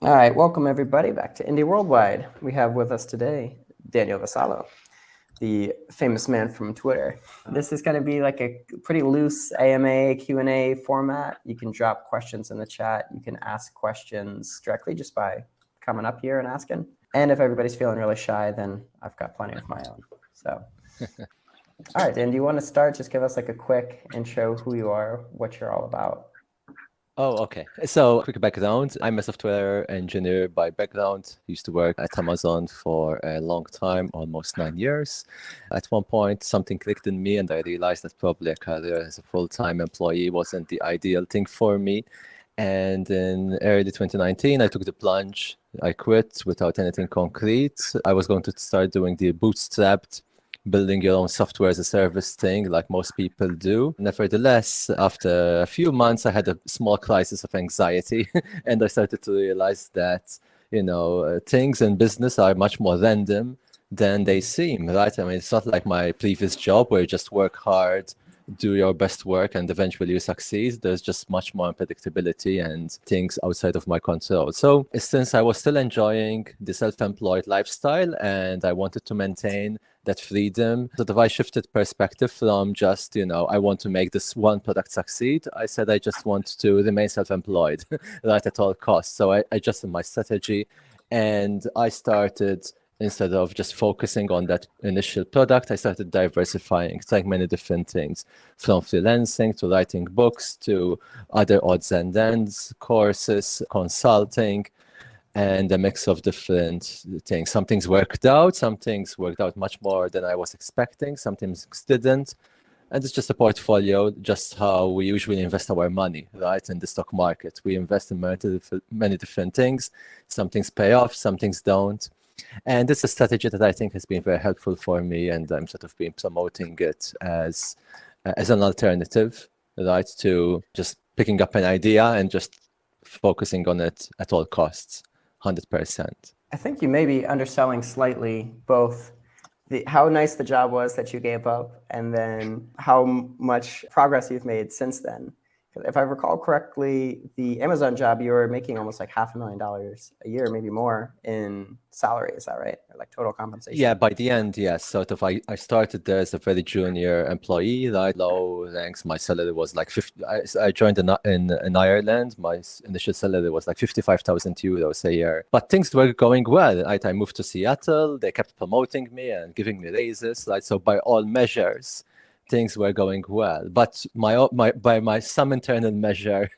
All right, welcome everybody back to Indie Worldwide. We have with us today Daniel Vassallo, the famous man from Twitter. This is going to be like a pretty loose AMA Q&A format. You can drop questions in the chat. You can ask questions directly just by coming up here and asking. And if everybody's feeling really shy, then I've got plenty of my own. So, all right, Dan, do you want to start? Just give us like a quick intro, who you are, what you're all about. Oh, okay. So, quick background. I'm a software engineer by background. Used to work at Amazon for a long time, almost 9 years. At one point, something clicked in me, and I realized that probably a career as a full-time employee wasn't the ideal thing for me. And in early 2019, I took the plunge. I quit without anything concrete. I was going to start doing the bootstrapped building your own software as a service thing like most people do. Nevertheless, after a few months, I had a small crisis of anxiety and I started to realize that, things in business are much more random than they seem, right? I mean, it's not like my previous job where you just work hard, do your best work, and eventually you succeed. There's just much more unpredictability and things outside of my control. So since I was still enjoying the self-employed lifestyle and I wanted to maintain that freedom, sort of I shifted perspective from just, I want to make this one product succeed. I said, I just want to remain self-employed, right, at all costs. So I adjusted my strategy and I started, instead of just focusing on that initial product, I started diversifying, trying many different things, from freelancing to writing books to other odds and ends, courses, consulting, and a mix of different things. Some things worked out, much more than I was expecting, some things didn't. And it's just a portfolio, just how we usually invest our money, right, in the stock market. We invest in many different things. Some things pay off, some things don't. And it's a strategy that I think has been very helpful for me, and I'm sort of been promoting it as an alternative, right, to just picking up an idea and just focusing on it at all costs, 100%. I think you may be underselling slightly both how nice the job was that you gave up and then how much progress you've made since then. If I recall correctly, the Amazon job, you were making almost like $500,000 a year, maybe more in salary. Is that right? Or like total compensation? Yeah, by the end, yes. Sort of, I started there as a very junior employee, right? Low ranks. My salary was like 50. I joined in Ireland. My initial salary was like 55,000 euros a year. But things were going well, right? I moved to Seattle. They kept promoting me and giving me raises, right? So by all measures, things were going well, but by some internal measure,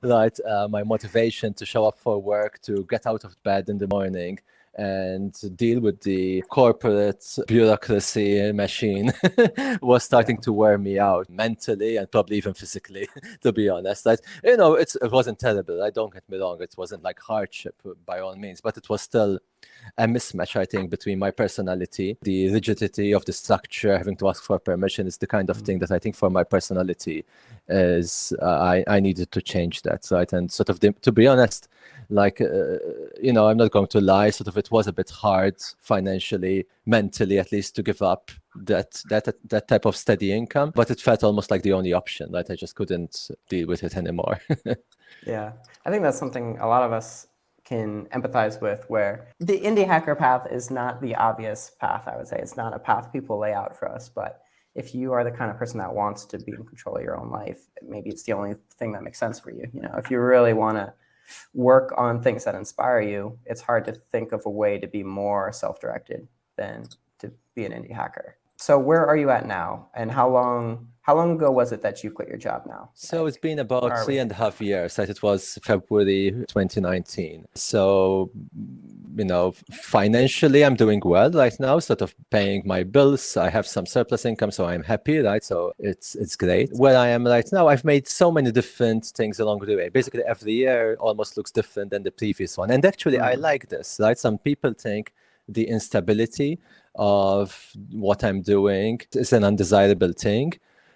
right, my motivation to show up for work, to get out of bed in the morning and deal with the corporate bureaucracy machine was starting to wear me out mentally and probably even physically, to be honest. Right? It wasn't terrible. Don't get me wrong. It wasn't like hardship by all means, but it was still a mismatch, I think, between my personality, the rigidity of the structure, having to ask for permission is the kind of thing that I think for my personality is, I needed to change that, right? And sort of, to be honest, like, I'm not going to lie, sort of it was a bit hard financially, mentally at least, to give up that type of steady income, but it felt almost like the only option, right? I just couldn't deal with it anymore. Yeah, I think that's something a lot of us can empathize with, where the indie hacker path is not the obvious path. I would say it's not a path people lay out for us, but if you are the kind of person that wants to be in control of your own life, maybe it's the only thing that makes sense for you. If you really want to work on things that inspire you, it's hard to think of a way to be more self-directed than to be an indie hacker. So where are you at now, and how long ago was it that you quit your job now? So it's been about 3.5 years. Right? It was February 2019. So, financially, I'm doing well right now, sort of paying my bills. I have some surplus income, so I'm happy, right? So it's great. Where I am right now, I've made so many different things along the way. Basically, every year almost looks different than the previous one. And actually, I like this, right? Some people think the instability of what I'm doing is an undesirable thing.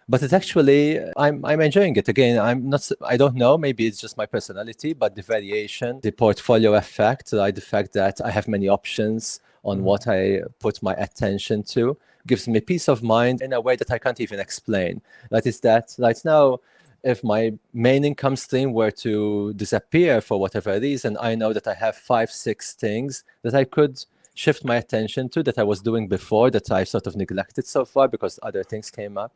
But it's actually, I'm enjoying it. Again, I don't know, maybe it's just my personality, but the variation, the portfolio effect, right? The fact that I have many options on what I put my attention to gives me peace of mind in a way that I can't even explain. That is that right now, if my main income stream were to disappear for whatever reason, I know that I have 5, 6 things that I could shift my attention to that I was doing before that I sort of neglected so far because other things came up.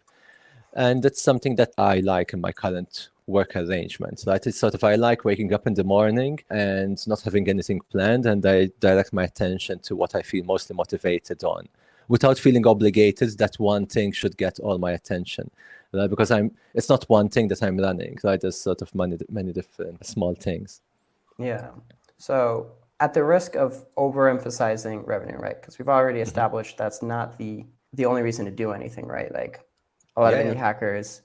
And that's something that I like in my current work arrangement. Right? It's sort of, I like waking up in the morning and not having anything planned, and I direct my attention to what I feel mostly motivated on, without feeling obligated that one thing should get all my attention. Right? Because it's not one thing that I'm running. Right? There's sort of many different small things. Yeah. So at the risk of overemphasizing revenue, right? Because we've already established that's not the only reason to do anything, right? Like a lot of indie hackers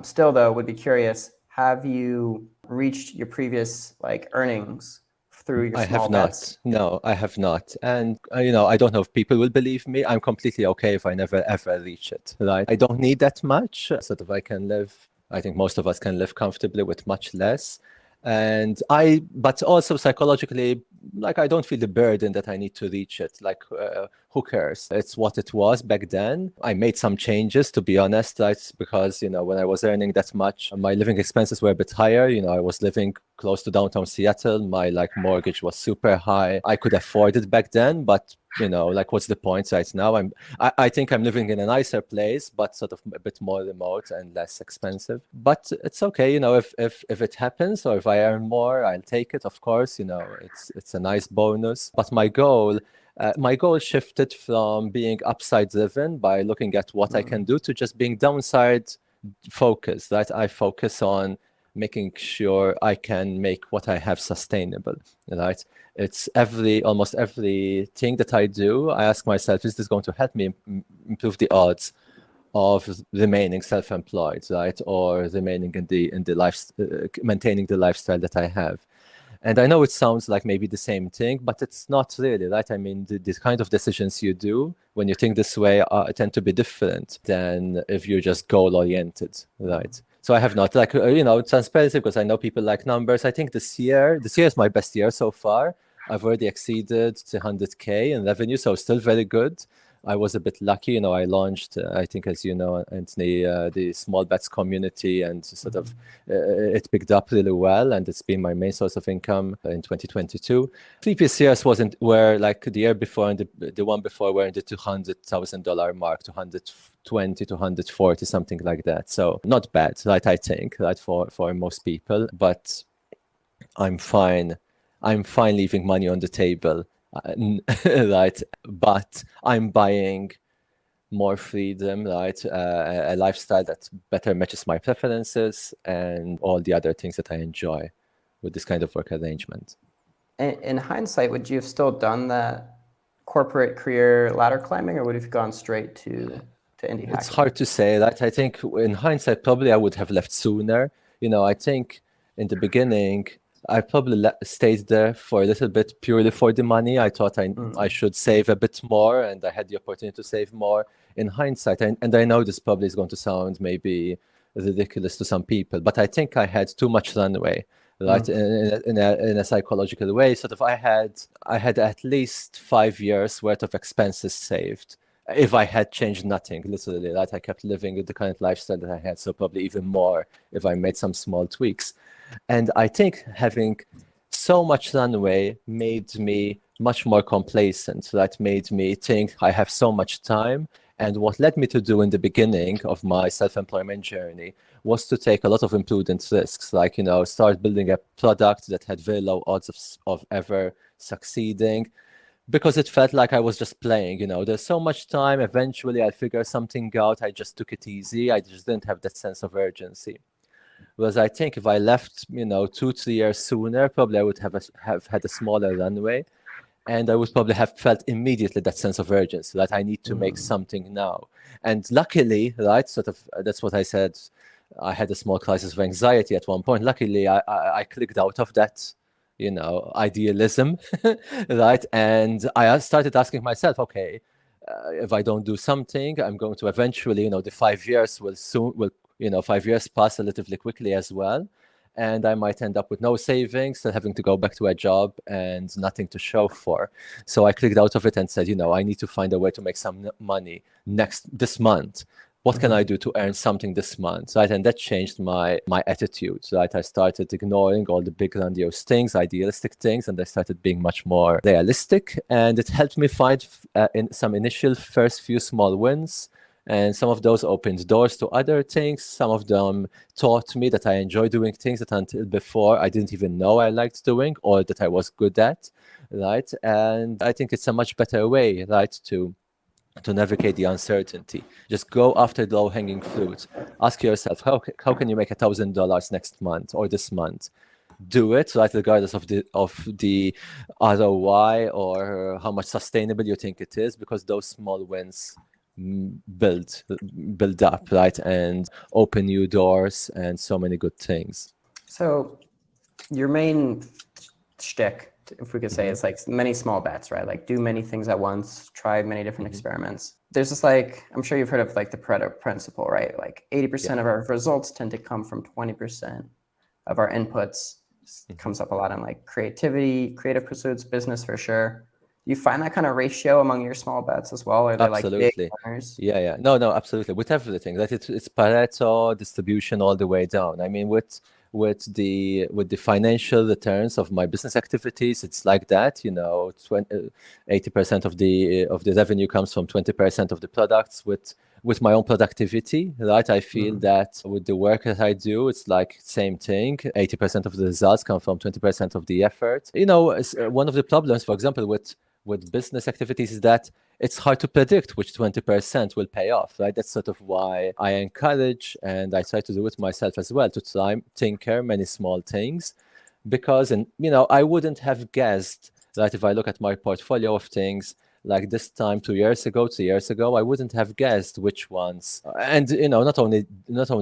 still, though, would be curious, have you reached your previous like earnings through your small bets? No, I have not. And, I don't know if people will believe me. I'm completely okay if I never, ever reach it, right? I don't need that much. Sort of, I think most of us can live comfortably with much less. But also psychologically, like, I don't feel the burden that I need to reach it. Like, who cares? It's what it was back then. I made some changes, to be honest, right? Because, when I was earning that much, my living expenses were a bit higher. I was living close to downtown Seattle. My mortgage was super high. I could afford it back then, but what's the point right now? I think I'm living in a nicer place, but sort of a bit more remote and less expensive. But it's okay, if it happens, or if I earn more, I'll take it. Of course, it's a nice bonus. But my goal shifted from being upside driven by looking at what I can do to just being downside focused. Right? I focus on making sure I can make what I have sustainable. Right? It's almost everything that I do, I ask myself, is this going to help me improve the odds of remaining self-employed, right? Or remaining in the life, maintaining the lifestyle that I have. And I know it sounds like maybe the same thing, but it's not really, right? I mean, the kind of decisions you do when you think this way tend to be different than if you're just goal-oriented, right? So I have not, transparency, because I know people like numbers. I think this year is my best year so far. I've already exceeded the 100K in revenue, so still very good. I was a bit lucky, I launched, I think, as you know, Anthony, the small bets community, and sort of it picked up really well, and it's been my main source of income in 2022. Previous years were like the year before and the one before were in the $200,000 mark, 220 to 140, something like that. So not bad, right? I think, right, for most people, but I'm fine. I'm fine leaving money on the table. Right, but I'm buying more freedom, right? A lifestyle that better matches my preferences and all the other things that I enjoy with this kind of work arrangement. In hindsight, would you have still done that corporate career ladder climbing, or would you have gone straight to indie hacking? It's hard to say, right? I think in hindsight, probably I would have left sooner. I think in the beginning, I probably stayed there for a little bit purely for the money. I thought I should save a bit more, and I had the opportunity to save more. In hindsight, and I know this probably is going to sound maybe ridiculous to some people, but I think I had too much runway, right? In a psychological way. Sort of, I had at least 5 years worth of expenses saved. If I had changed nothing, literally, right? I kept living with the current lifestyle that I had, so probably even more if I made some small tweaks. And I think having so much runway made me much more complacent. That made me think I have so much time. And what led me to do in the beginning of my self-employment journey was to take a lot of imprudent risks, like, start building a product that had very low odds of ever succeeding, because it felt like I was just playing. There's so much time. Eventually, I'll figure something out. I just took it easy. I just didn't have that sense of urgency. Whereas I think if I left, 2-3 years sooner, probably I would have had a smaller runway, and I would probably have felt immediately that sense of urgency that I need to make something now. And luckily, right, sort of, that's what I said. I had a small crisis of anxiety at one point. Luckily, I clicked out of that, idealism, right? And I started asking myself, okay, if I don't do something, I'm going to eventually, the 5 years will 5 years pass relatively quickly as well. And I might end up with no savings, still having to go back to a job and nothing to show for. So I clicked out of it and said, I need to find a way to make some money this month. what can I do to earn something this month, right? And that changed my attitude, right? I started ignoring all the big grandiose things, idealistic things, and I started being much more realistic. And it helped me find in some initial first few small wins. And some of those opened doors to other things. Some of them taught me that I enjoy doing things that until before I didn't even know I liked doing or that I was good at, right? And I think it's a much better way, right, to navigate the uncertainty. Just go after the low-hanging fruit. Ask yourself, how can you make $1,000 next month or this month? Do it, right, regardless of the ROI or how much sustainable you think it is, because those small wins build up, right, and open new doors and so many good things. So your main shtick, if we could say, is like many small bets, right? Like do many things at once, try many different experiments. There's this, like, I'm sure you've heard of like the Pareto principle, right? Like 80% of our results tend to come from 20% of our inputs. It comes up a lot in like creativity, creative pursuits, business for sure. Do you find that kind of ratio among your small bets as well? Are they like big winners? Yeah. No, absolutely. With everything, that it's Pareto distribution all the way down. I mean, with the financial returns of my business activities, it's like that. 80% of the revenue comes from 20% of the products. With my own productivity, right? I feel that with the work that I do, it's like same thing. 80% of the results come from 20% of the effort. One of the problems, for example, with business activities is that it's hard to predict which 20% will pay off, right? That's sort of why I encourage, and I try to do it myself as well, to try tinker many small things, because, I wouldn't have guessed, right, if I look at my portfolio of things, like this time 2 years ago, 3 years ago, I wouldn't have guessed which ones. And not only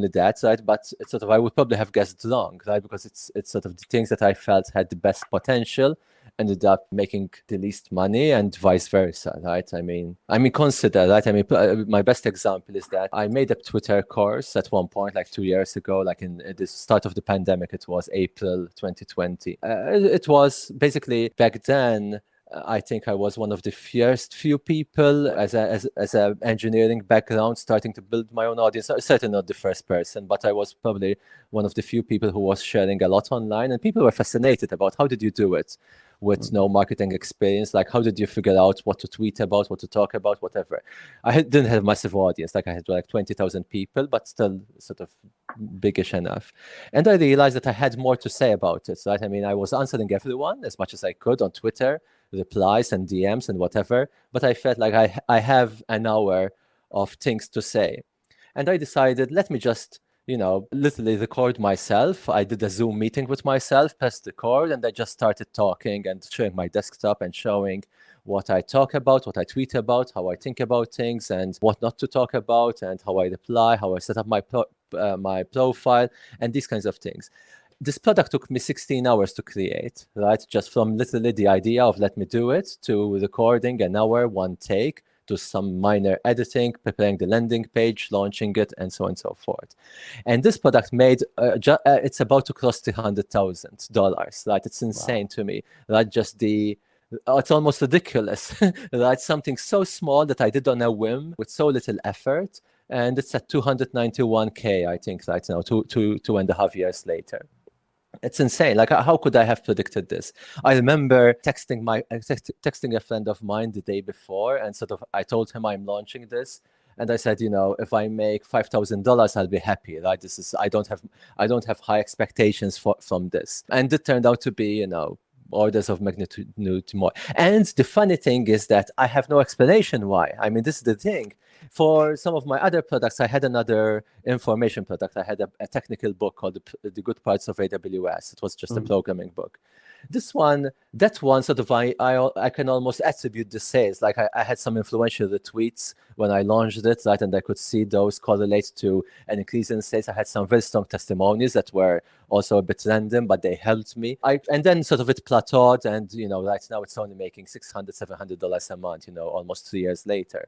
that, right, but it's sort of, I would probably have guessed wrong, right, because it's sort of the things that I felt had the best potential ended up making the least money, and vice versa, right? I mean, consider, right? I mean, my best example is that I made a Twitter course at one point, like 2 years ago, like in the start of the pandemic. It was April 2020. It was basically back then. I think I was one of the first few people as a engineering background starting to build my own audience. Certainly not the first person, but I was probably one of the few people who was sharing a lot online, and people were fascinated about how did you do it with no marketing experience? Like, how did you figure out what to tweet about, what to talk about, whatever? I didn't have a massive audience. Like I had like 20,000 people, but still sort of biggish enough. And I realized that I had more to say about it, right? I mean, I was answering everyone as much as I could on Twitter, replies and DMs and whatever, but I felt like I have an hour of things to say. And I decided, let me just, literally record myself. I did a Zoom meeting with myself, pressed record, and I just started talking and showing my desktop and showing what I talk about, what I tweet about, how I think about things, and what not to talk about, and how I reply, how I set up my profile, and these kinds of things. This product took me 16 hours to create, right? Just from literally the idea of let me do it to recording an hour, one take, to some minor editing, preparing the landing page, launching it, and so on and so forth. And this product made, it's about to cross $300,000, right? It's insane to me, right? Just it's almost ridiculous, right? Something so small that I did on a whim with so little effort. And it's at 291K, I think, right now, 2.5 years later. It's insane. Like, how could I have predicted this? I remember texting a friend of mine the day before, and sort of I told him I'm launching this, and I said, if I make $5,000, I'll be happy. Right? I don't have high expectations from this, and it turned out to be, orders of magnitude more. And the funny thing is that I have no explanation why. I mean, this is the thing. For some of my other products, I had another information product. I had a technical book called The Good Parts of AWS. It was just a programming book. That one sort of I can almost attribute the sales. Like I had some influential retweets when I launched it, right? And I could see those correlate to an increase in sales. I had some very strong testimonies that were also a bit random, but they helped me. And then sort of it plateaued, and right now it's only making $600, $700 a month, almost 3 years later.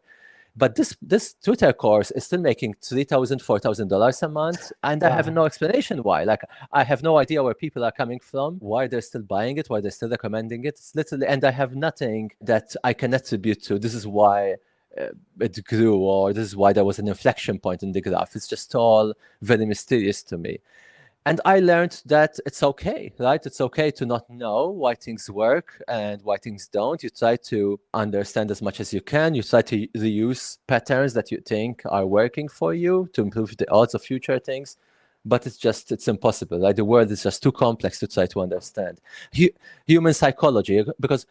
But this Twitter course is still making $3,000, $4,000 a month, and I have no explanation why. Like, I have no idea where people are coming from, why they're still buying it, why they're still recommending it. It's literally, and I have nothing that I can attribute to. This is why it grew, or this is why there was an inflection point in the graph. It's just all very mysterious to me. And I learned that it's okay, right? It's okay to not know why things work and why things don't. You try to understand as much as you can. You try to reuse patterns that you think are working for you to improve the odds of future things. But it's impossible, right? The world is just too complex to try to understand. Human psychology, because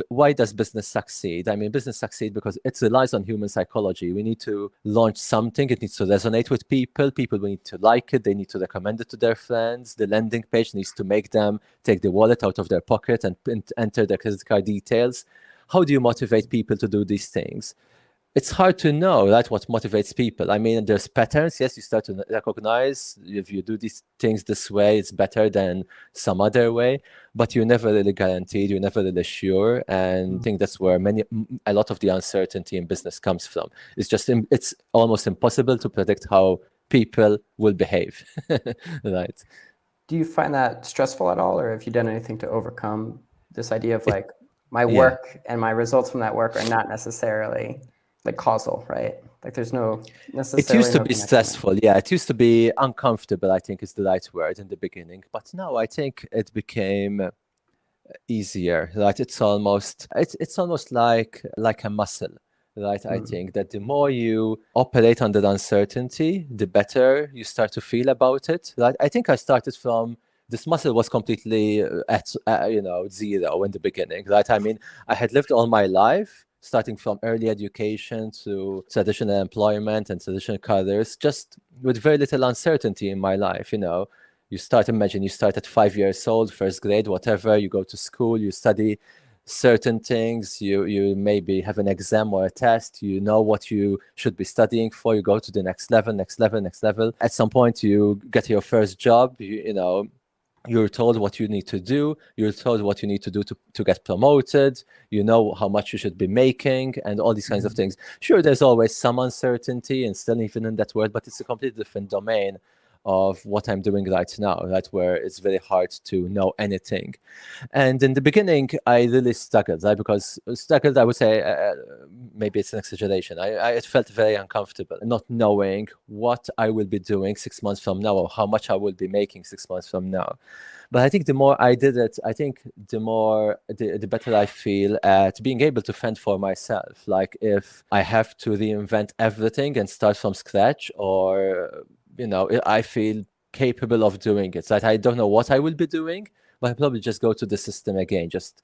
why does business succeed? I mean, business succeed because it relies on human psychology. We need to launch something. It needs to resonate with people. People need to like it. They need to recommend it to their friends. The landing page needs to make them take the wallet out of their pocket and enter their credit card details. How do you motivate people to do these things? It's hard to know, right, what motivates people. I mean, there's patterns. Yes, you start to recognize if you do these things this way, it's better than some other way, but you're never really guaranteed, you're never really sure. And I think that's where a lot of the uncertainty in business comes from. It's almost impossible to predict how people will behave, right? Do you find that stressful at all, or have you done anything to overcome this idea of like my work and my results from that work are not necessarily like causal, right? Like there's no necessarily. It used to be stressful. Yeah, it used to be uncomfortable, I think is the right word in the beginning. But now I think it became easier, right? It's almost like a muscle, right? I think that the more you operate under uncertainty, the better you start to feel about it, right? I think I started from this muscle was completely at zero in the beginning, right? I mean, I had lived all my life, starting from early education to traditional employment and traditional careers, just with very little uncertainty in my life. You start at 5 years old, first grade, whatever, you go to school, you study certain things, you maybe have an exam or a test, you know what you should be studying for, you go to the next level. At some point you get your first job, you're told what you need to do. You're told what you need to do to get promoted. You know how much you should be making and all these kinds of things. Sure, there's always some uncertainty and still even in that world, but it's a completely different domain of what I'm doing right now, right, where it's very hard to know anything. And in the beginning, I really struggled, right, because struggled, I would say, maybe it's an exaggeration. I felt very uncomfortable not knowing what I will be doing 6 months from now or how much I will be making 6 months from now. But I think the more I did it, I think the better I feel at being able to fend for myself. Like if I have to reinvent everything and start from scratch, or I feel capable of doing it. That I don't know what I will be doing, but I probably just go to the system again, just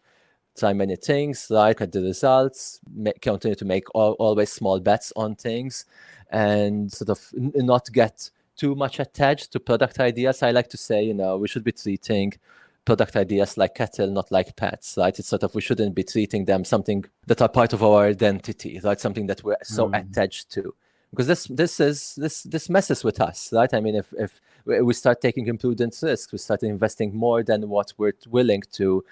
try many things, like at the results, continue to make always small bets on things, and sort of not get too much attached to product ideas. I like to say, we should be treating product ideas like cattle, not like pets, right? It's sort of, we shouldn't be treating them something that are part of our identity, right? Something that we're so attached to. Because this messes with us, right? I mean, if we start taking imprudent risks, we start investing more than what we're willing to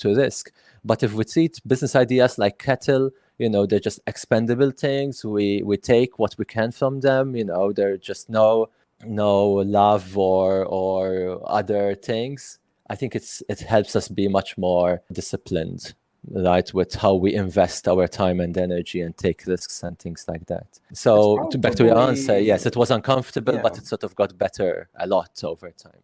risk. But if we treat business ideas like cattle, they're just expendable things. We take what we can from them. They're just no love or other things. I think it helps us be much more disciplined, right, with how we invest our time and energy and take risks and things like that. So back to your answer, yes, it was uncomfortable, but it sort of got better a lot over time.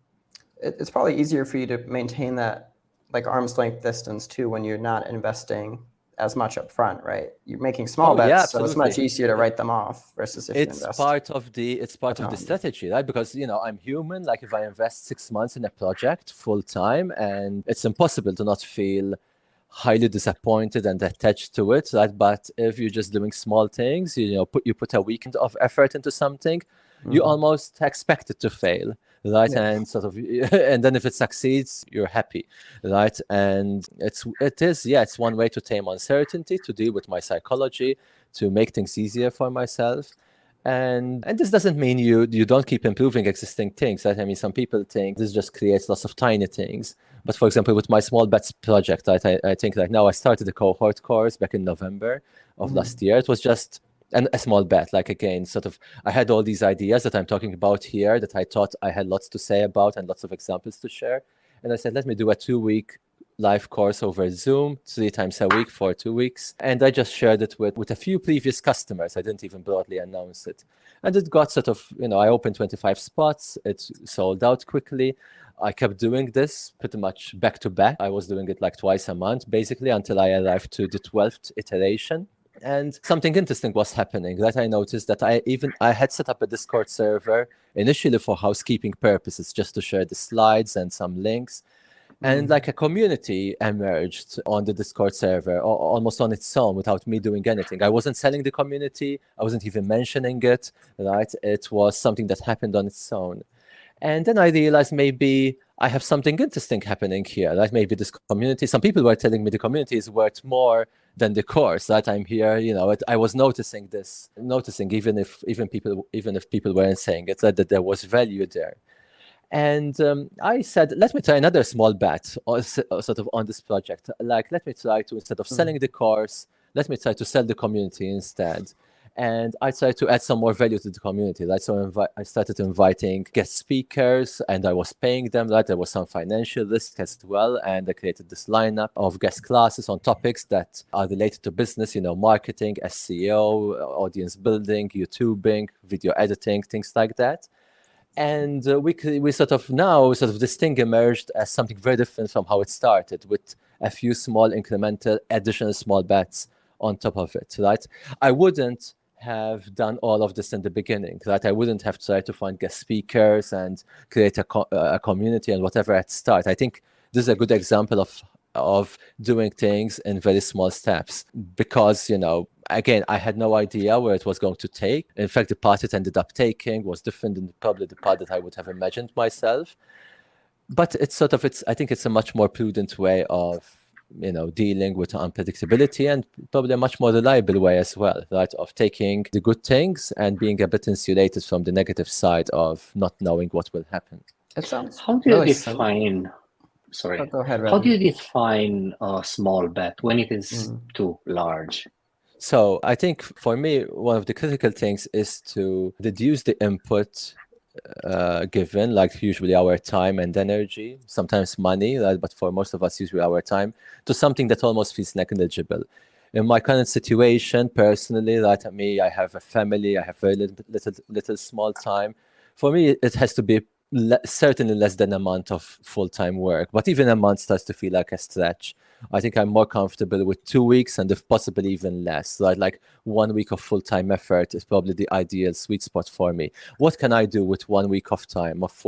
It's probably easier for you to maintain that like arm's length distance too when you're not investing as much up front, right? You're making small bets, so it's much easier to write them off versus if you invest. It's part of the strategy, right? Because I'm human. Like if I invest 6 months in a project full time, and it's impossible to not feel highly disappointed and attached to it, right? But if you're just doing small things, you put a weekend of effort into something, you almost expect it to fail, right? And sort of, and then if it succeeds, you're happy, right? And it's one way to tame uncertainty, to deal with my psychology, to make things easier for myself. And this doesn't mean you don't keep improving existing things, right? I mean, some people think this just creates lots of tiny things. But for example, with my small bets project, I think like now I started a cohort course back in November of last year. It was just a small bet. Like again, sort of, I had all these ideas that I'm talking about here that I thought I had lots to say about and lots of examples to share. And I said, let me do a 2-week live course over Zoom 3 times a week for 2 weeks. And I just shared it with a few previous customers. I didn't even broadly announce it. And it got sort of, I opened 25 spots. It sold out quickly. I kept doing this pretty much back to back. I was doing it like twice a month, basically, until I arrived to the 12th iteration. And something interesting was happening that I noticed that I had set up a Discord server initially for housekeeping purposes, just to share the slides and some links. And like a community emerged on the Discord server almost on its own without me doing anything. I wasn't selling the community. I wasn't even mentioning it, right? It was something that happened on its own. And then I realized maybe I have something interesting happening here, right? Maybe this community, some people were telling me the community is worth more than the course, that I'm here, I was noticing even if people weren't saying it, that there was value there. And I said, let me try another small bet sort of on this project. Like, let me try to, instead of selling the course, let me try to sell the community instead. And I tried to add some more value to the community. Right? So I started inviting guest speakers, and I was paying them. Right? There was some financial risk as well. And I created this lineup of guest classes on topics that are related to business, marketing, SEO, audience building, YouTubing, video editing, things like that. And we sort of this thing emerged as something very different from how it started, with a few small incremental additional small bets on top of it, right? I wouldn't have done all of this in the beginning, right? I wouldn't have tried to find guest speakers and create a community and whatever at start. I think this is a good example of doing things in very small steps, because again, I had no idea where it was going to take. In fact, the path it ended up taking was different than probably the path that I would have imagined myself. But I think it's a much more prudent way of dealing with unpredictability, and probably a much more reliable way as well, right, of taking the good things and being a bit insulated from the negative side of not knowing what will happen. It sounds How do you really define? Sorry. Oh, go ahead, How do you Ravi. define a small bet when it is too large? So I think for me, one of the critical things is to reduce the input given, like usually our time and energy, sometimes money, right? But for most of us, usually our time, to something that almost feels negligible. In my current situation, personally, like I have a family, I have very little small time. For me, it has to be certainly less than a month of full-time work, but even a month starts to feel like a stretch. I think I'm more comfortable with 2 weeks, and if possible even less, right? Like 1 week of full-time effort is probably the ideal sweet spot for me. What can I do with 1 week of time, of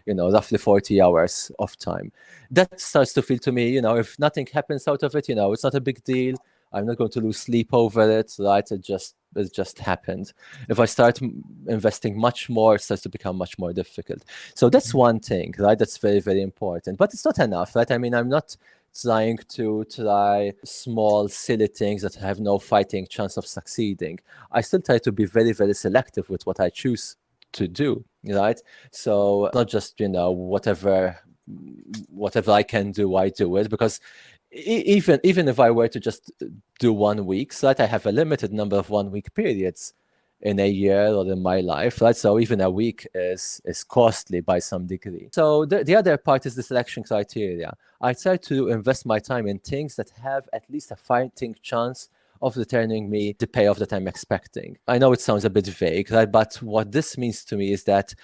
roughly 40 hours of time? That starts to feel to me, if nothing happens out of it, it's not a big deal. I'm not going to lose sleep over it, right? It just happened. If I start investing much more, it starts to become much more difficult. So that's one thing, right? That's very, very important. But it's not enough, right? I mean, I'm not trying to try small, silly things that have no fighting chance of succeeding. I still try to be very, very selective with what I choose to do, right? So not just, whatever I can do, I do it, because even if I were to just do 1 week, so that I have a limited number of 1 week periods in a year or in my life, right? So even a week is costly by some degree. So the other part is the selection criteria. I try to invest my time in things that have at least a fighting chance of returning me the payoff that I'm expecting. I know it sounds a bit vague, right? But what this means to me is that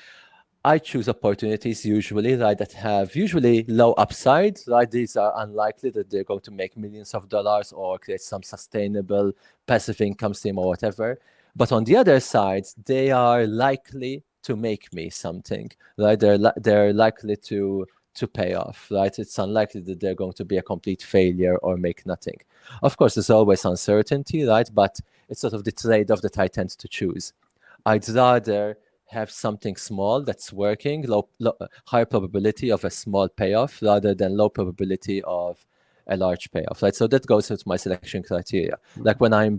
I choose opportunities usually, right, that have usually low upside, right? These are unlikely that they're going to make millions of dollars or create some sustainable passive income stream or whatever. But on the other side, they are likely to make me something, right? They're likely to pay off, right? It's unlikely that they're going to be a complete failure or make nothing. Of course, there's always uncertainty, right? But it's sort of the trade-off that I tend to choose. I'd rather have something small that's working, high probability of a small payoff rather than low probability of a large payoff, right? So that goes with my selection criteria. Like when I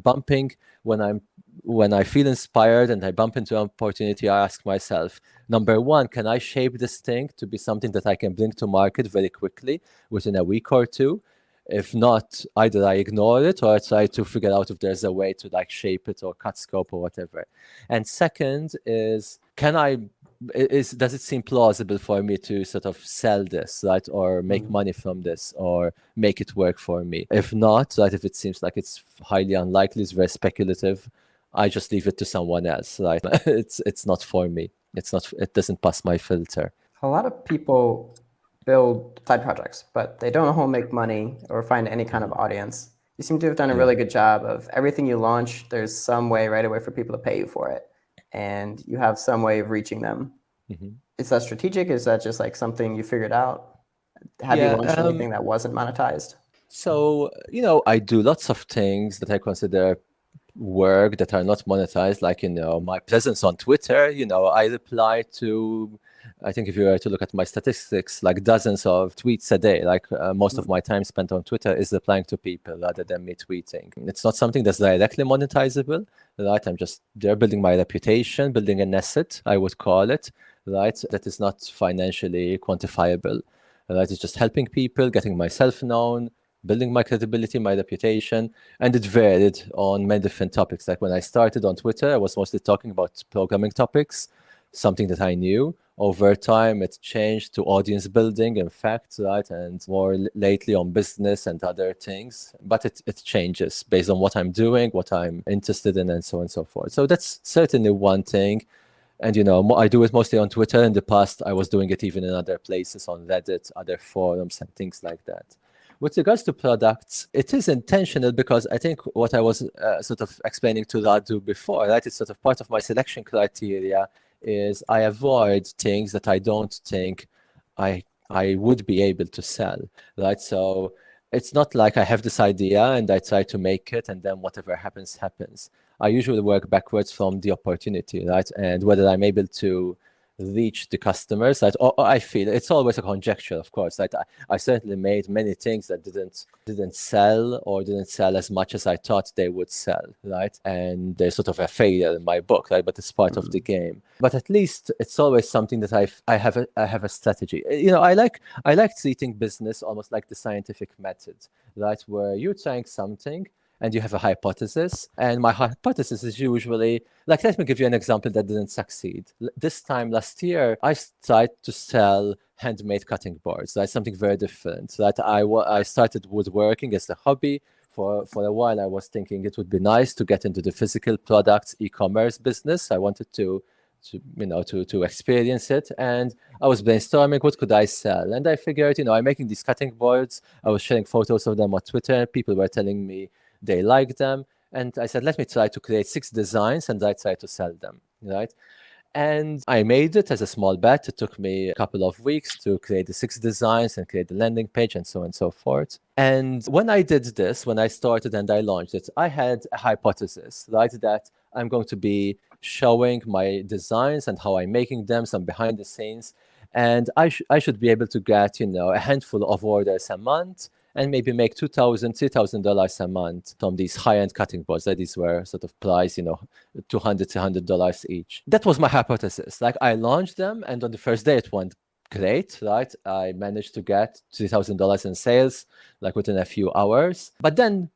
feel inspired and I bump into an opportunity, I ask myself, number one, can I shape this thing to be something that I can bring to market very quickly within a week or two? If not, either I ignore it or I try to figure out if there's a way to shape it or cut scope or whatever. And second is, can I does it seem plausible for me to sort of sell this, right, or make money from this, or make it work for me? If not, right, if it seems like it's highly unlikely, it's very speculative, I just leave it to someone else, right? It's not for me. It doesn't pass my filter. A lot of people build side projects, but they don't know how to make money or find any kind of audience. You seem to have done a really good job of everything you launch. There's some way right away for people to pay you for it, and you have some way of reaching them. Is that strategic? Is that just like something you figured out? Have you launched anything that wasn't monetized? So, I do lots of things that I consider work that are not monetized, like, my presence on Twitter. I reply to, I think if you were to look at my statistics, like dozens of tweets a day. Like most of my time spent on Twitter is replying to people rather than me tweeting. It's not something that's directly monetizable, right? I'm just there building my reputation, building an asset, I would call it, right? That is not financially quantifiable, right? It's just helping people, getting myself known, building my credibility, my reputation, and it varied on many different topics. Like when I started on Twitter, I was mostly talking about programming topics, something that I knew. Over time, it changed to audience building, in fact, right? And more lately on business and other things. But it changes based on what I'm doing, what I'm interested in, and so on and so forth. So that's certainly one thing. And, I do it mostly on Twitter. In the past, I was doing it even in other places, on Reddit, other forums, and things like that. With regards to products, it is intentional because I think what I was sort of explaining to Radu before, right, is sort of part of my selection criteria is I avoid things that I don't think I would be able to sell, right? So it's not like I have this idea and I try to make it and then whatever happens, happens. I usually work backwards from the opportunity, right? And whether I'm able to reach the customers, right? Or I feel it's always a conjecture, of course. Right? I certainly made many things that didn't sell or didn't sell as much as I thought they would sell, right? And they're sort of a failure in my book, right? But it's part of the game. But at least it's always something that I have a strategy. I like treating business almost like the scientific method, right? Where you're trying something and you have a hypothesis. And my hypothesis is usually, like, let me give you an example that didn't succeed. This time last year, I tried to sell handmade cutting boards. That's something very different. That I started woodworking as a hobby. For a while, I was thinking it would be nice to get into the physical products e-commerce business. I wanted to experience it, and I was brainstorming what could I sell, and I figured I'm making these cutting boards. I was sharing photos of them on Twitter. People were telling me they liked them, and I said, let me try to create 6 designs and I try to sell them, right? And I made it as a small bet. It took me a couple of weeks to create the 6 designs and create the landing page and so on and so forth. And when I did this, when I started and I launched it, I had a hypothesis, right? That I'm going to be showing my designs and how I'm making them, some behind the scenes. And I should be able to get, a handful of orders a month and maybe make $2,000, $3,000 a month from these high-end cutting boards. That these were sort of priced, $200, $300 each. That was my hypothesis. Like I launched them, and on the first day it went great, right? I managed to get $3,000 in sales, like within a few hours. But then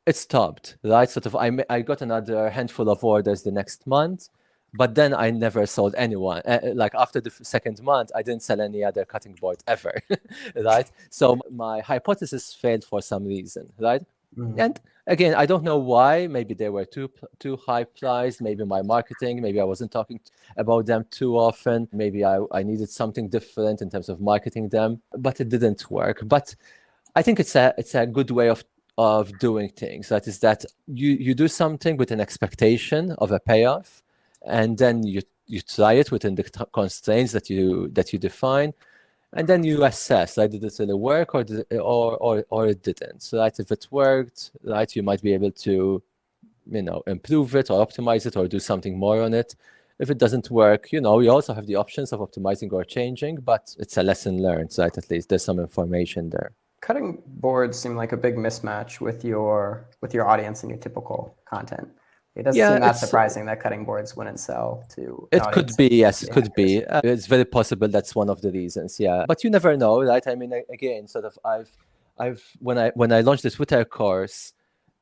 it stopped, right? Sort of, I got another handful of orders the next month. But then I never sold anyone. Like after the second month, I didn't sell any other cutting board ever, right? So my hypothesis failed for some reason, right? And again, I don't know why. Maybe they were too high priced. Maybe my marketing. Maybe I wasn't talking about them too often. Maybe I needed something different in terms of marketing them. But it didn't work. But I think it's a good way of doing things. That is that you do something with an expectation of a payoff. And then you try it within the constraints that you define, and then you assess, like, did it really work or it didn't. So that if it worked, right, you might be able to, improve it or optimize it or do something more on it. If it doesn't work, you also have the options of optimizing or changing, but it's a lesson learned, right? At least there's some information there. Cutting boards seem like a big mismatch with your audience and your typical content. It doesn't seem that surprising that cutting boards woun't sell to an audience. Could be, yes, it could be. It's very possible that's one of the reasons, yeah. But you never know, right? I mean, again, sort of, I've when I launched the Twitter course,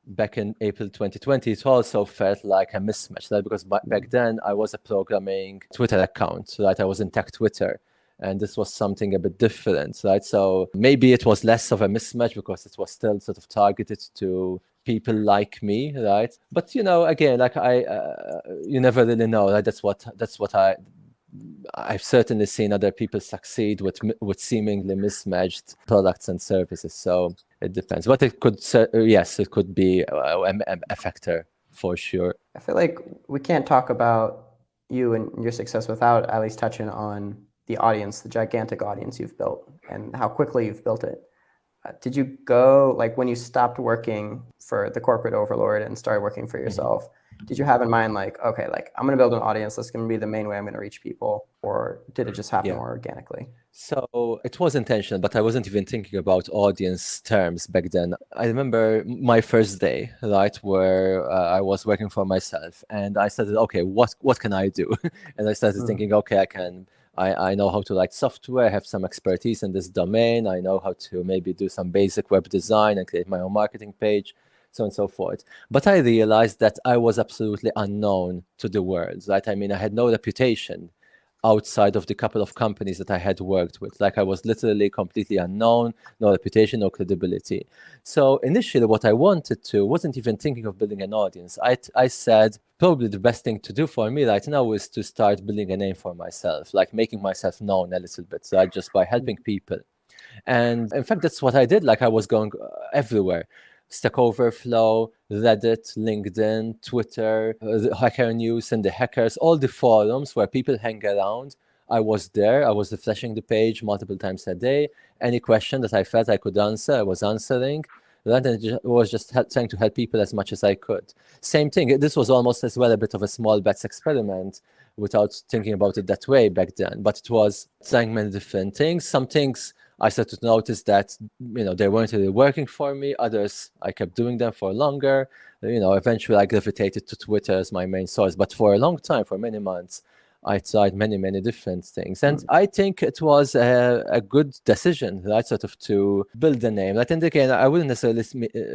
back in April 2020, it also felt like a mismatch, right? Because back then I was a programming Twitter account, right? I was in tech Twitter, and this was something a bit different, right? So maybe it was less of a mismatch because it was still sort of targeted to people like me, right? But again, like you never really know, right? That's what I've certainly seen other people succeed with seemingly mismatched products and services. So it depends. But it could, yes, it could be a factor for sure. I feel like we can't talk about you and your success without at least touching on the audience, the gigantic audience you've built, and how quickly you've built it. Did you go, like when you stopped working for the corporate overlord and started working for yourself, did you have in mind like, okay, like I'm going to build an audience, that's going to be the main way I'm going to reach people, or did it just happen more organically? So it was intentional, but I wasn't even thinking about audience terms back then. I remember my first day, right, where I was working for myself, and I started, okay, what can I do? And I started thinking, okay, I know how to write software, I have some expertise in this domain, I know how to maybe do some basic web design and create my own marketing page, so on and so forth. But I realized that I was absolutely unknown to the world, right? I mean, I had no reputation outside of the couple of companies that I had worked with. Like I was literally completely unknown, no reputation, no credibility. So initially what I wanted to, wasn't even thinking of building an audience. I said, probably the best thing to do for me right now is to start building a name for myself, like making myself known a little bit, right? Just by helping people. And in fact, that's what I did. Like I was going everywhere. Stack Overflow, Reddit, LinkedIn, Twitter, the Hacker News and the Hackers, all the forums where people hang around. I was there. I was refreshing the page multiple times a day. Any question that I felt I could answer, I was answering. Then I was just trying to help people as much as I could. Same thing. This was almost as well a bit of a small bets experiment without thinking about it that way back then. But it was trying many different things. Some things I started to notice that, they weren't really working for me. Others, I kept doing them for longer. Eventually I gravitated to Twitter as my main source. But for a long time, for many months, I tried many, many different things. And I think it was a good decision, right? Sort of to build a name. And again, I wouldn't necessarily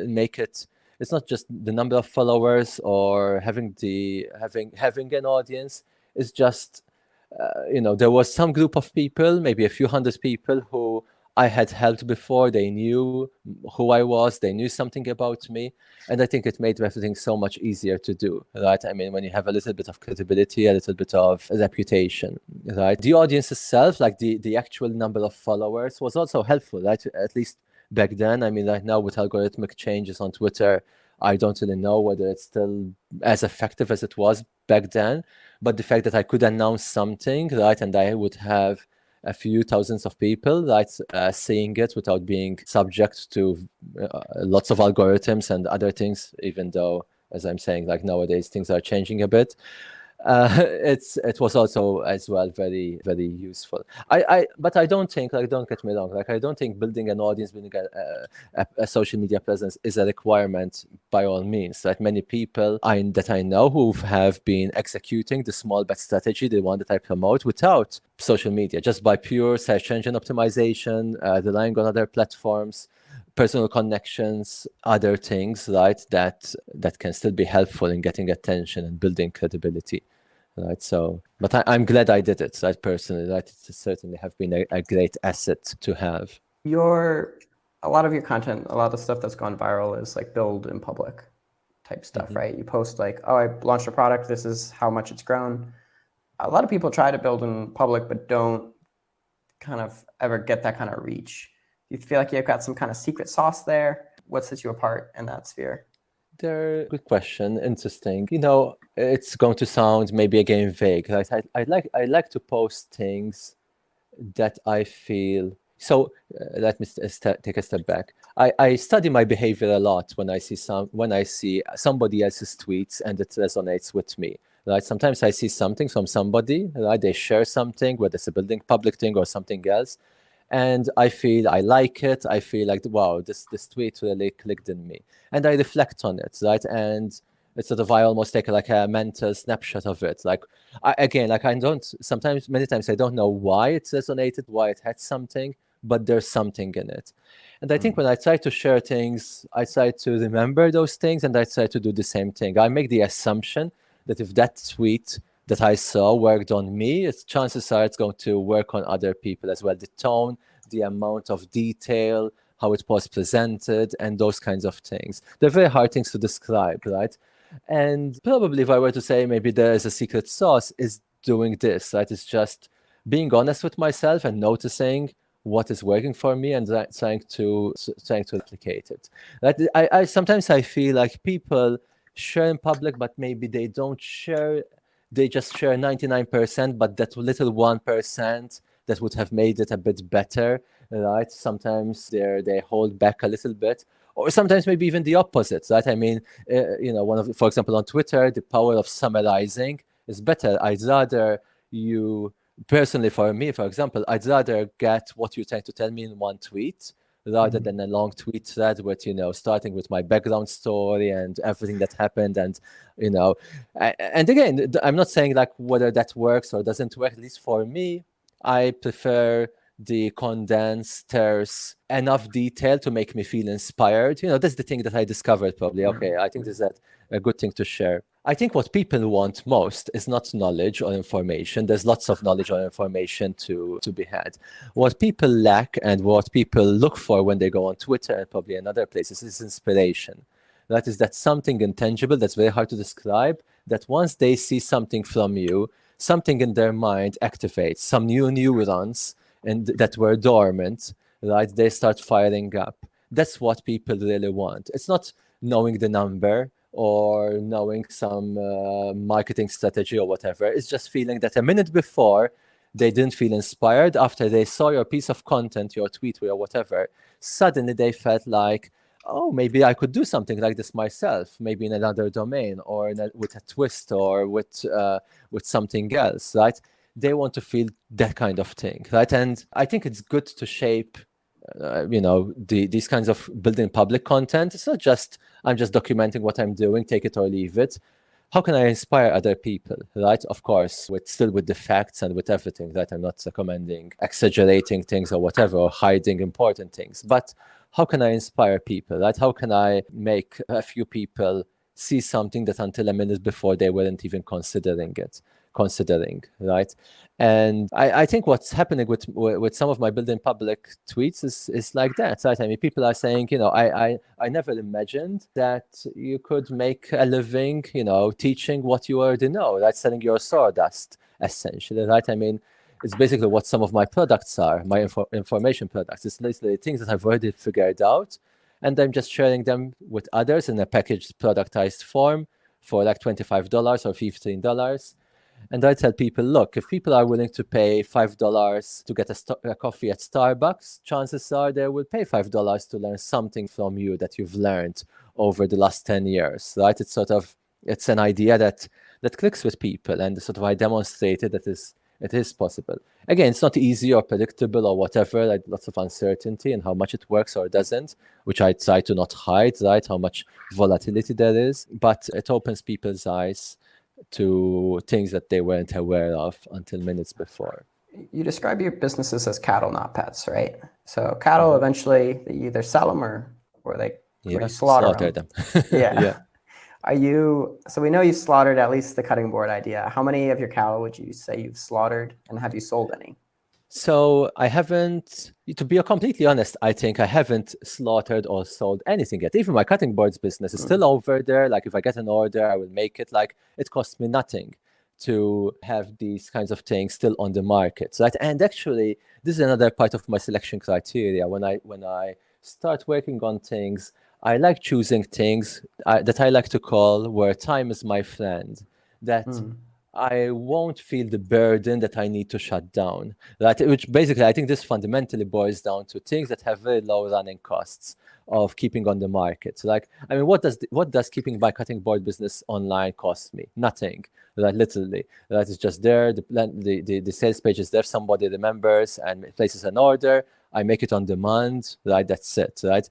make it, it's not just the number of followers or having an audience. It's just, there was some group of people, maybe a few hundred people who I had helped before. They knew who I was. They knew something about me. And I think it made everything so much easier to do, right? I mean, when you have a little bit of credibility, a little bit of reputation, right? The audience itself, like the actual number of followers was also helpful, right? At least back then. I mean, right now with algorithmic changes on Twitter, I don't really know whether it's still as effective as it was back then. But the fact that I could announce something, right, and I would have a few thousands of people, right, seeing it without being subject to lots of algorithms and other things, even though, as I'm saying, like nowadays things are changing a bit. It was also as well very, very useful. But I don't think, like, don't get me wrong, like I don't think building an audience, building a social media presence is a requirement by all means. Like many people that I know who have been executing the small bet strategy, the one that I promote, without social media, just by pure search engine optimization, relying on other platforms, personal connections, other things, right, that can still be helpful in getting attention and building credibility, right? So, but I'm glad I did it, right, personally, right? It certainly have been a great asset to have. A lot of your content, a lot of the stuff that's gone viral is like build in public type stuff, right? You post like, oh, I launched a product, this is how much it's grown. A lot of people try to build in public, but don't kind of ever get that kind of reach. Do you feel like you've got some kind of secret sauce there? What sets you apart in that sphere? Good question. Interesting. It's going to sound maybe again vague. Right? I like to post things that I feel. So let me take a step back. I study my behavior a lot when I see somebody else's tweets and it resonates with me. Right? Sometimes I see something from somebody, right? They share something, whether it's a building public thing or something else, and I feel I like it. I feel like, wow, this tweet really clicked in me, and I reflect on it, right? And it's sort of, I almost take like a mental snapshot of it. Like many times I don't know why it resonated, why it had something, but there's something in it. And I think when I try to share things, I try to remember those things, and I try to do the same thing. I make the assumption that if that tweet that I saw worked on me, chances are it's going to work on other people as well. The tone, the amount of detail, how it was presented, and those kinds of things. They're very hard things to describe, right? And probably if I were to say maybe there is a secret sauce, is doing this, right? It's just being honest with myself and noticing what is working for me and trying to replicate it. Right? I sometimes I feel like people share in public, but maybe they don't share. They just share 99%, but that little 1% that would have made it a bit better, right? Sometimes they hold back a little bit, or sometimes maybe even the opposite, right? I mean, for example, on Twitter, the power of summarizing is better. I'd rather you. Personally, for me, for example, I'd rather get what you're trying to tell me in one tweet rather than a long tweet thread with, starting with my background story and everything that happened. And, and again, I'm not saying like whether that works or doesn't work. At least for me, I prefer the condensed, terse, enough detail to make me feel inspired. That's the thing that I discovered probably. Okay, I think this is a good thing to share. I think what people want most is not knowledge or information. There's lots of knowledge or information to be had. What people lack and what people look for when they go on Twitter and probably in other places is inspiration. That something intangible that's very hard to describe, that once they see something from you, something in their mind activates, some new neurons and that were dormant, right? They start firing up. That's what people really want. It's not knowing the number or knowing some marketing strategy or whatever. It's just feeling that a minute before they didn't feel inspired, after they saw your piece of content, your tweet or whatever, suddenly they felt like, oh, maybe I could do something like this myself, maybe in another domain or with a twist or with something else, right? They want to feel that kind of thing, right? And I think it's good to shape these kinds of building public content. It's not just I'm just documenting what I'm doing, take it or leave it. How can I inspire other people, right? Of course, still with the facts and with everything, right? I'm not recommending exaggerating things or whatever, or hiding important things. But how can I inspire people, right? How can I make a few people see something that until a minute before they weren't even considering, right? And I think what's happening with some of my building public tweets is like that, right? I mean, people are saying, I never imagined that you could make a living, teaching what you already know, right? Selling your sawdust, essentially, right? I mean, it's basically what some of my products are, my information products. It's literally things that I've already figured out, and I'm just sharing them with others in a packaged, productized form for like $25 or $15. And I tell people, look, if people are willing to pay $5 to get a coffee at Starbucks, chances are they will pay $5 to learn something from you that you've learned over the last 10 years, right? It's an idea that clicks with people, and sort of I demonstrated that it is possible. Again, it's not easy or predictable or whatever, like lots of uncertainty in how much it works or doesn't, which I try to not hide, right? How much volatility there is, but it opens people's eyes to things that they weren't aware of until minutes before. You describe your businesses as cattle, not pets, right? So cattle, eventually, they either sell them or you slaughter them. Yeah. So we know you slaughtered at least the cutting board idea. How many of your cattle would you say you've slaughtered, and have you sold any? So I haven't, to be completely honest, I think I haven't slaughtered or sold anything yet. Even my cutting boards business is still over there. Like if I get an order, I will make it. Like it costs me nothing to have these kinds of things still on the market, right? And actually, this is another part of my selection criteria. When I start working on things, I like choosing things that I like to call where time is my friend. That I won't feel the burden that I need to shut down, right? Which basically, I think this fundamentally boils down to things that have very low running costs of keeping on the market. So like, I mean, what does keeping my cutting board business online cost me? Nothing, right? Literally, right? It's just there. The sales page is there. Somebody remembers and places an order. I make it on demand, right? That's it, right?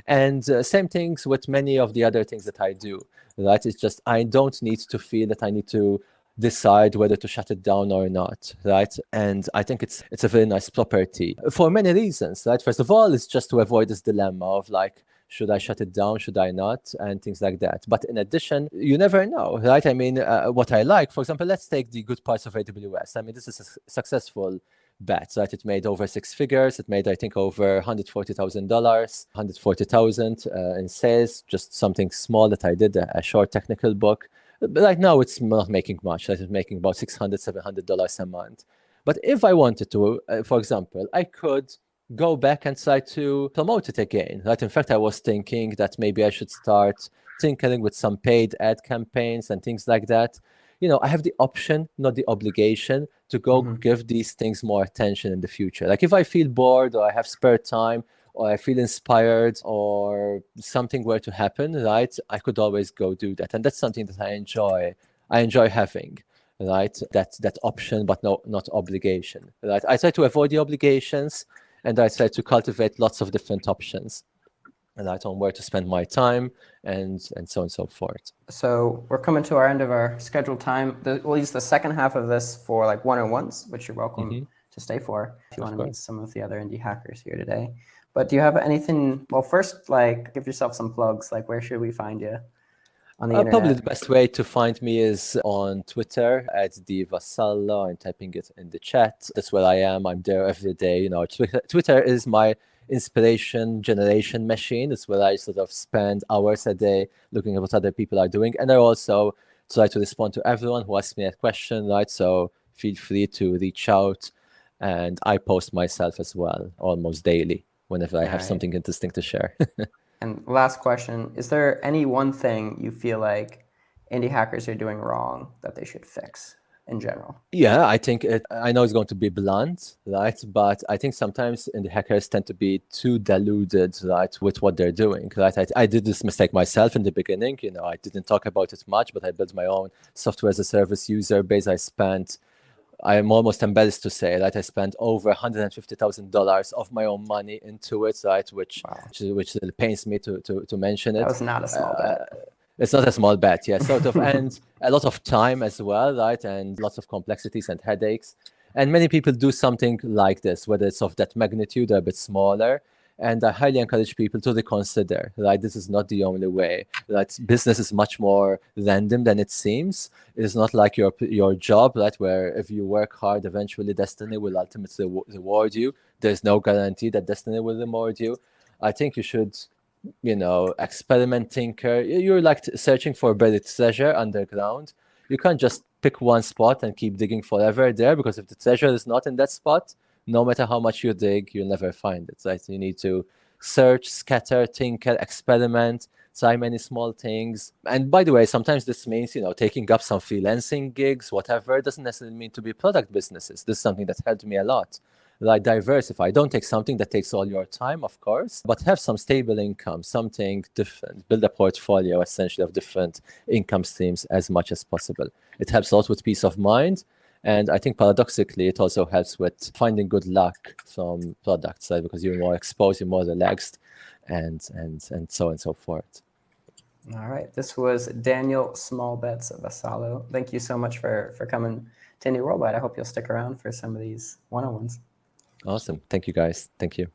And same things with many of the other things that I do, right? It's just I don't need to feel that I need to decide whether to shut it down or not, right? And I think it's a very nice property for many reasons, right? First of all, it's just to avoid this dilemma of like, should I shut it down? Should I not? And things like that. But in addition, you never know, right? I mean, what I like, for example, let's take the good parts of AWS. I mean, this is a successful bet, right? It made over 6 figures. It made, I think, over $140,000, 140,000 in sales, just something small that I did, a short technical book. But right now, it's not making much. Right? It's making about $600, $700 a month. But if I wanted to, for example, I could go back and try to promote it again, right? In fact, I was thinking that maybe I should start tinkering with some paid ad campaigns and things like that. You know, I have the option, not the obligation, to go give these things more attention in the future. Like if I feel bored or I have spare time or I feel inspired or something were to happen, right, I could always go do that. And that's something that I enjoy having, right? That option, but not obligation, right? I try to avoid the obligations and I try to cultivate lots of different options. And I on where to spend my time and so on and so forth. So we're coming to our end of our scheduled time. We'll use the second half of this for like one-on-ones, which you're welcome to stay for if you want to meet some of the other indie hackers here today. But do you have anything? Well, first, like give yourself some plugs. Like where should we find you on the internet? Probably the best way to find me is on Twitter at the Vassallo. I'm typing it in the chat. That's where I am. I'm there every day. You know, Twitter is my inspiration generation machine. It's where I sort of spend hours a day looking at what other people are doing. And I also try to respond to everyone who asks me a question, right? So feel free to reach out. And I post myself as well almost daily whenever I have something interesting to share. And last question, is there any one thing you feel like indie hackers are doing wrong that they should fix in general? Yeah, I think I know it's going to be blunt, right? But I think sometimes indie hackers tend to be too deluded, right, with what they're doing, right? I did this mistake myself in the beginning. You know, I didn't talk about it much, but I built my own software as a service user base. I'm almost embarrassed to say that I spent over $150,000 of my own money into it, right? Which really pains me to mention it. That was not a small bet. It's not a small bet, yeah, sort of, and a lot of time as well, right? And lots of complexities and headaches. And many people do something like this, whether it's of that magnitude or a bit smaller. And I highly encourage people to reconsider, right? This is not the only way. Right? Business is much more random than it seems. It's not like your job, right? Where if you work hard, eventually destiny will ultimately reward you. There's no guarantee that destiny will reward you. I think you should, you know, experiment, tinker. You're like searching for buried treasure underground. You can't just pick one spot and keep digging forever there, because if the treasure is not in that spot, no matter how much you dig, you'll never find it, right? You need to search, scatter, tinker, experiment, try many small things. And by the way, sometimes this means, you know, taking up some freelancing gigs, whatever. It doesn't necessarily mean to be product businesses. This is something that helped me a lot. Like diversify. Don't take something that takes all your time, of course, but have some stable income, something different. Build a portfolio, essentially, of different income streams as much as possible. It helps a lot with peace of mind. And I think paradoxically, it also helps with finding good luck from products, right? Because you're more exposed, you're more relaxed, and so on and so forth. All right. This was Daniel Smallbets of Vassallo. Thank you so much for coming to Indie Worldwide. I hope you'll stick around for some of these one-on-ones. Awesome. Thank you, guys. Thank you.